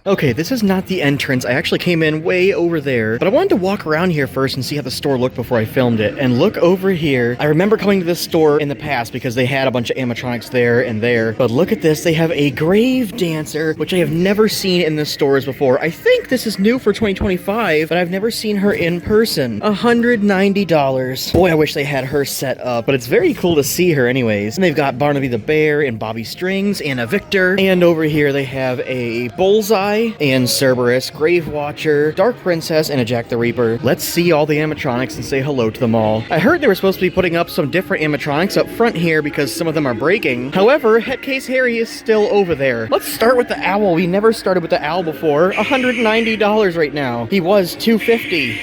Okay, this is not the entrance. I actually came in way over there, but I wanted to walk around here first and see how the store looked before I filmed it. And look over here. I remember coming to this store in the past because they had a bunch of animatronics there and there. But look at this. They have a grave dancer, which I have never seen in the stores before. I think this is new for 2025, but I've never seen her in person. $190. Boy, I wish they had her set up, but it's very cool to see her anyways. And they've got Barnaby the Bear and Bobby Strings and a Victor. And over here they have a Bullseye and Cerberus, Grave Watcher, Dark Princess, and a Jack the Reaper. Let's see all the animatronics and say hello to them all. I heard they were supposed to be putting up some different animatronics up front here because some of them are breaking. However, Headcase Harry is still over there. Let's start with the owl. We never started with the owl before. $190 right now. He was $250.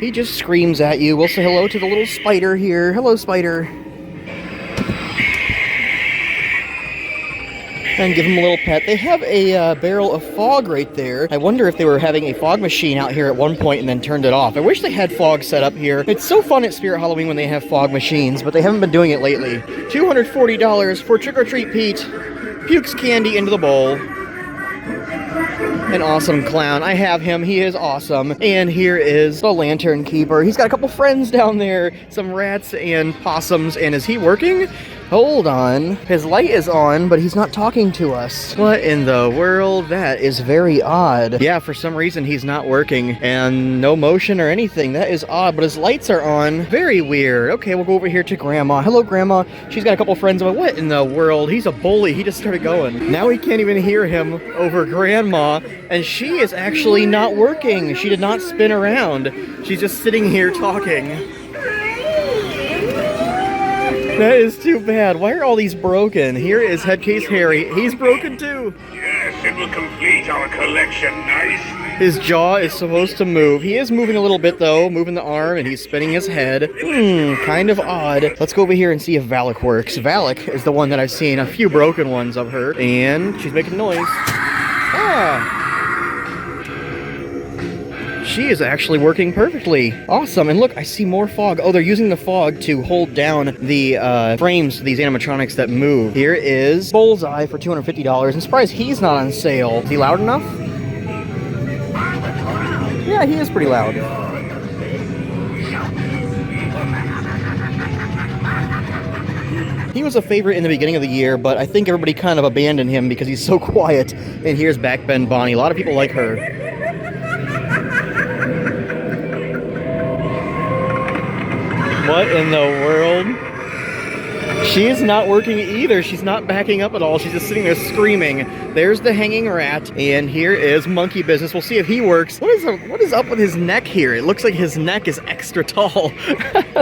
He just screams at you. We'll say hello to the little spider here. Hello, spider. And give him a little pet. They have a barrel of fog right there. I wonder if they were having a fog machine out here at one point and then turned it off. I wish they had fog set up here. It's so fun at Spirit Halloween when they have fog machines, but they haven't been doing it lately. $240 for Trick or Treat Pete. Pukes candy into the bowl. An awesome clown. I have him. He is awesome. And here is the Lantern Keeper. He's got a couple friends down there. Some rats and possums. And is he working? Hold on. His light is on, but he's not talking to us. What in the world? That is very odd. Yeah, for some reason he's not working. And no motion or anything. That is odd, but his lights are on. Very weird. Okay, we'll go over here to Grandma. Hello, Grandma. She's got a couple friends. But what in the world? He's a bully. He just started going. Now we can't even hear him over Grandma. And she is actually not working. She did not spin around. She's just sitting here talking. That is too bad. Why are all these broken? Here is Headcase Harry. He's broken too. Yes, it will complete our collection nicely. His jaw is supposed to move. He is moving a little bit though, moving the arm, and he's spinning his head. Kind of odd. Let's go over here and see if Valak works. Valak is the one that I've seen a few broken ones of her, and she's making noise. Ah! She is actually working perfectly. Awesome. And look, I see more fog. Oh, they're using the fog to hold down the frames to these animatronics that move. Here is Bullseye for $250. I'm surprised he's not on sale. Is he loud enough? Yeah, he is pretty loud. He was a favorite in the beginning of the year, but I think everybody kind of abandoned him because he's so quiet. And here's Backbend Bonnie. A lot of people like her. What in the world? She is not working either. She's not backing up at all. She's just sitting there screaming. There's the hanging rat, and here is Monkey Business. We'll see if he works. What is up with his neck here? It looks like his neck is extra tall.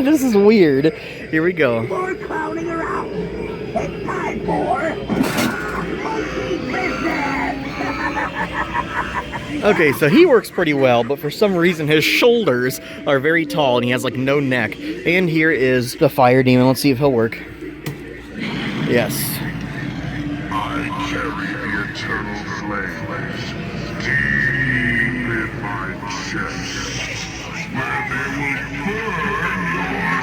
This is weird. Here we go. More clowning around. It's time for Monkey Business. Okay, so he works pretty well, but for some reason his shoulders are very tall and he has like no neck. And here is the Fire Demon. Let's see if he'll work. Yes. I carry the eternal flames deep in my chest, where they will burn your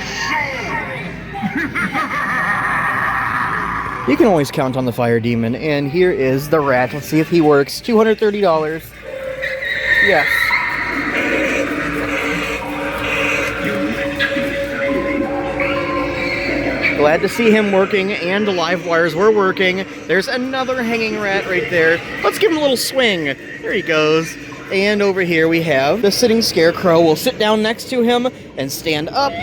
soul. You can always count on the Fire Demon. And here is the rat. Let's see if he works. $230. Yes. Glad to see him working, and the live wires were working. There's another hanging rat right there. Let's give him a little swing. There he goes. And over here we have the sitting scarecrow. We'll sit down next to him and stand up.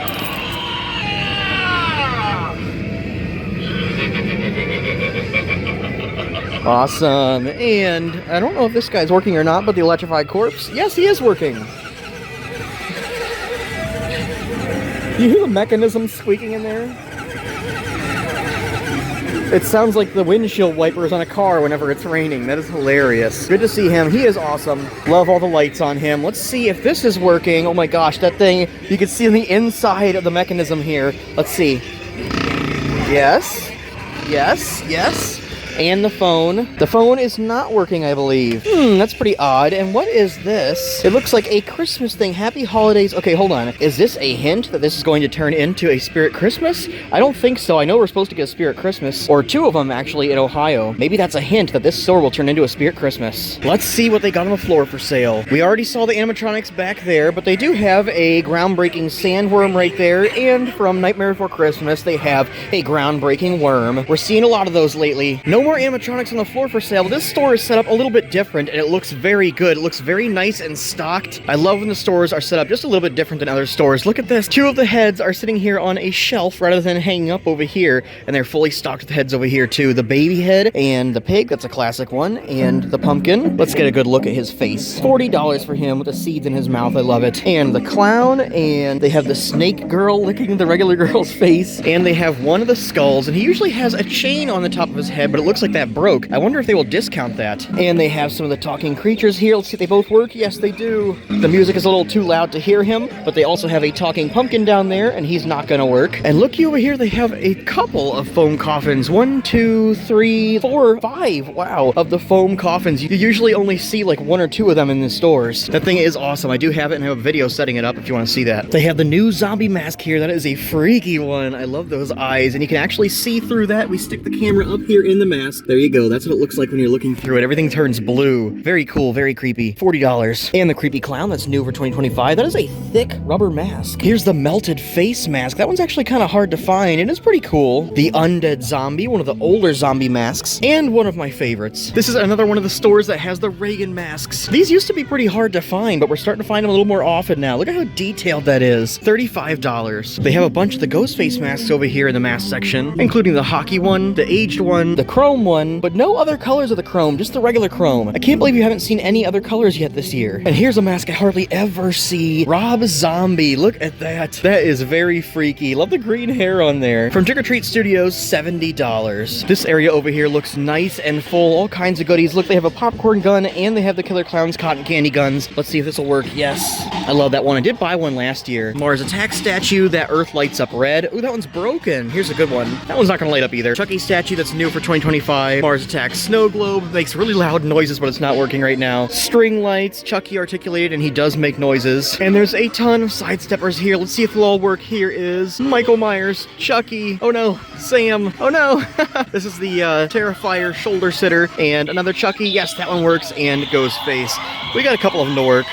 Awesome. And I don't know if this guy's working or not, but the electrified corpse, yes, he is working. You hear the mechanism squeaking in there? It sounds like the windshield wipers on a car whenever it's raining. That is hilarious. Good to see him. He is awesome. Love all the lights on him. Let's see if this is working. Oh my gosh, that thing, you can see on the inside of the mechanism here. Let's see. Yes. Yes. Yes. And the phone. The phone is not working, I believe. That's pretty odd. And what is this? It looks like a Christmas thing. Happy holidays. Okay, hold on. Is this a hint that this is going to turn into a Spirit Christmas? I don't think so. I know we're supposed to get a Spirit Christmas, or two of them actually in Ohio. Maybe that's a hint that this store will turn into a Spirit Christmas. Let's see what they got on the floor for sale. We already saw the animatronics back there, but they do have a groundbreaking sandworm right there, and from Nightmare Before Christmas, they have a groundbreaking worm. We're seeing a lot of those lately. No more animatronics on the floor for sale. This store is set up a little bit different, and it looks very good. It looks very nice and stocked. I love when the stores are set up just a little bit different than other stores. Look at this. Two of the heads are sitting here on a shelf rather than hanging up over here, and they're fully stocked with heads over here too. The baby head and the pig, that's a classic one, and the pumpkin. Let's get a good look at his face. $40 for him with the seeds in his mouth. I love it. And the clown, and they have the snake girl licking the regular girl's face, and they have one of the skulls, and he usually has a chain on the top of his head, but it looks like that broke. I wonder if they will discount that. And they have some of the talking creatures here. Let's see if they both work. Yes, they do. The music is a little too loud to hear him, but they also have a talking pumpkin down there, and he's not gonna work. And looky over here, they have a couple of foam coffins. 1, 2, 3, 4, 5, wow, of the foam coffins. You usually only see like 1 or 2 of them in the stores. That thing is awesome. I do have it and have a video setting it up if you want to see that. They have the new zombie mask here. That is a freaky one. I love those eyes, and you can actually see through that. We stick the camera up here in the mask. There you go. That's what it looks like when you're looking through it. Everything turns blue. Very cool, very creepy. $40. And the creepy clown, that's new for 2025. That is a thick rubber mask. Here's the melted face mask. That one's actually kind of hard to find, and it's pretty cool. The undead zombie, one of the older zombie masks, and one of my favorites. This is another one of the stores that has the Reagan masks. These used to be pretty hard to find, but we're starting to find them a little more often now. Look at how detailed that is. $35. They have a bunch of the ghost face masks over here in the mask section, including the hockey one, the aged one, the chrome one, but no other colors of the chrome, just the regular chrome. I can't believe you haven't seen any other colors yet this year. And here's a mask I hardly ever see. Rob Zombie. Look at that. That is very freaky. Love the green hair on there. From Trick or Treat Studios, $70. This area over here looks nice and full. All kinds of goodies. Look, they have a popcorn gun, and they have the Killer Clown's cotton candy guns. Let's see if this will work. Yes. I love that one. I did buy one last year. Mars Attack statue. That earth lights up red. Ooh, that one's broken. Here's a good one. That one's not going to light up either. Chucky statue that's new for 2025. Mars Attack snow globe. Makes really loud noises, but it's not working right now. String lights. Chucky articulated, and he does make noises. And there's a ton of sidesteppers here. Let's see if they'll all work. Here is Michael Myers. Chucky. Oh no. Sam. Oh no. This is the Terrifier shoulder sitter. And another Chucky. Yes, that one works. And Ghostface. We got a couple of them to work.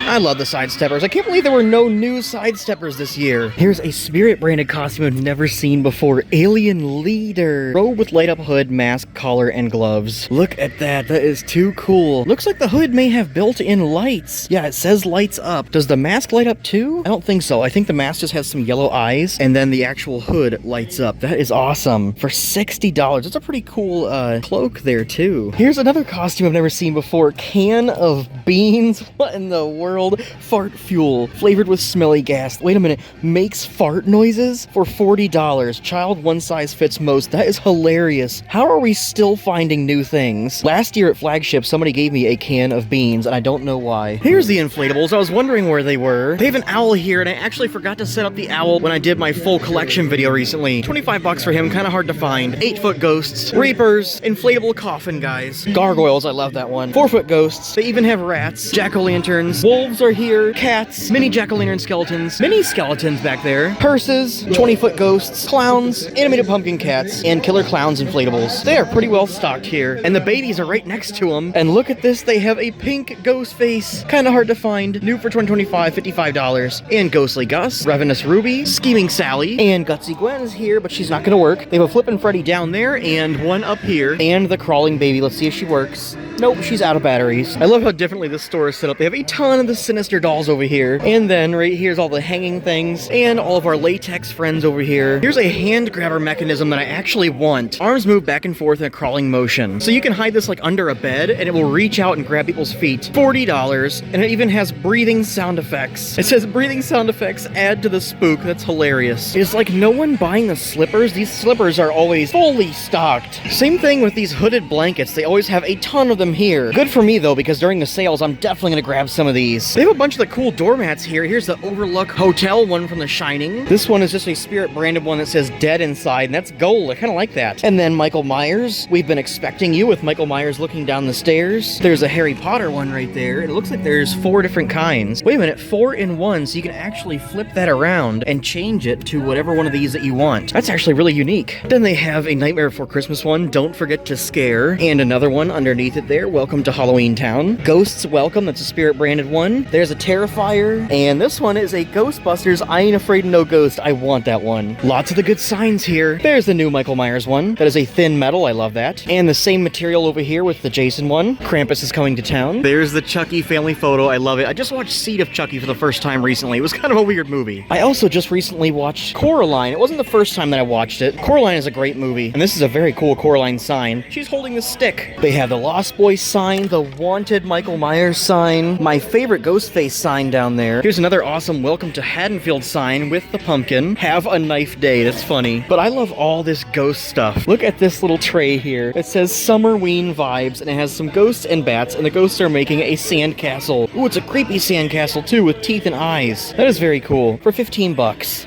I love the sidesteppers. I can't believe there were no new sidesteppers this year. Here's a Spirit branded costume I've never seen before. Alien Leader. Robe with light up hood, mask, collar, and gloves. Look at that. That is too cool. Looks like the hood may have built-in lights. Yeah, it says lights up. Does the mask light up too? I don't think so. I think the mask just has some yellow eyes, and then the actual hood lights up. That is awesome. For $60. That's a pretty cool cloak there too. Here's another costume I've never seen before. Can of beans. What in the world? Fart fuel, flavored with smelly gas. Wait a minute, makes fart noises for $40. Child one size fits most. That is hilarious. How are we still finding new things? Last year at Flagship, somebody gave me a can of beans, and I don't know why. Here's the inflatables. I was wondering where they were. They have an owl here, and I actually forgot to set up the owl when I did my full collection video recently. 25 bucks for him, kind of hard to find. 8-foot ghosts, reapers, inflatable coffin guys, gargoyles. I love that one. 4-foot ghosts. They even have rats, jack-o'-lanterns, wolves are here, cats, mini jack-o'-lantern skeletons, mini skeletons back there, hearses, 20-foot ghosts, clowns, animated pumpkin cats, and Killer Clowns inflatables. They are pretty well stocked here, and the babies are right next to them. And look at this, they have a pink ghost face, kind of hard to find, new for 2025, $55. And Ghostly Gus, Ravenous Ruby, Scheming Sally, and Gutsy Gwen is here, but she's not gonna work. They have a Flippin' Freddy down there, and one up here, and the Crawling Baby. Let's see if she works. Nope, she's out of batteries. I love how differently this store is set up. They have a ton of the Sinister dolls over here. And then right here's all the hanging things and all of our latex friends over here. Here's a hand grabber mechanism that I actually want. Arms move back and forth in a crawling motion. So you can hide this like under a bed and it will reach out and grab people's feet. $40. And it even has breathing sound effects. It says breathing sound effects add to the spook. That's hilarious. It's like no one buying the slippers. These slippers are always fully stocked. Same thing with these hooded blankets. They always have a ton of them them here. Good for me though, because during the sales, I'm definitely gonna grab some of these. They have a bunch of the cool doormats here. Here's the Overlook Hotel one from The Shining. This one is just a Spirit branded one that says dead inside, and that's gold. I kind of like that. And then Michael Myers. We've been expecting you with Michael Myers looking down the stairs. There's a Harry Potter one right there. It looks like there's 4 different kinds. Wait a minute, 4 in 1, so you can actually flip that around and change it to whatever one of these that you want. That's actually really unique. Then they have a Nightmare Before Christmas one, Don't Forget to Scare, and another one underneath it there, Welcome to Halloween Town. Ghosts Welcome, that's a Spirit branded one. There's a Terrifier, and this one is a Ghostbusters I Ain't Afraid of No Ghost. I want that one. Lots of the good signs here. There's the new Michael Myers one. That is a thin metal, I love that. And the same material over here with the Jason one. Krampus is coming to town. There's the Chucky family photo, I love it. I just watched Seed of Chucky for the first time recently. It was kind of a weird movie. I also just recently watched Coraline. It wasn't the first time that I watched it. Coraline is a great movie, and this is a very cool Coraline sign. She's holding the stick. They have the Lost Boys sign, the Wanted Michael Myers sign, my favorite Ghostface sign down there. Here's another awesome Welcome to Haddonfield sign with the pumpkin. Have a knife day. That's funny. But I love all this ghost stuff. Look at this little tray here. It says Summerween Vibes, and it has some ghosts and bats, and the ghosts are making a sandcastle. Ooh, it's a creepy sandcastle too, with teeth and eyes. That is very cool. For 15 bucks.